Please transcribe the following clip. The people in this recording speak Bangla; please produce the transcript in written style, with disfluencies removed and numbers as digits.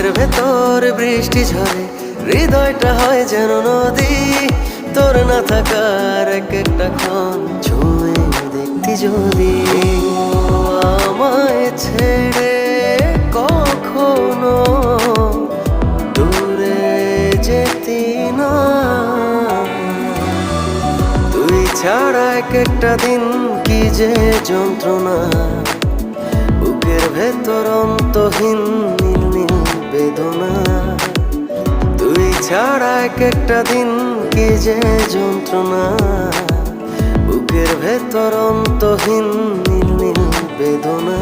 বুকের ভেতর বৃষ্টি ঝরে, হৃদয়টা হয় যেন নদী। তোর না থাকার এক একটা ক্ষণ ছুঁয়ে দেখতি যদি। আমায় ছেড়ে কখনো দূরে যেতি না, তুই ছাড়া এক একটা দিন কি যে যন্ত্রণা। বুকের ভেতর অন্তহীন নীল নীল বেদনা, তুই ছাড়া এক একটা দিন কি যে যন্ত্রণা। বুকের ভেতর অন্তহীন নীল নীল বেদনা।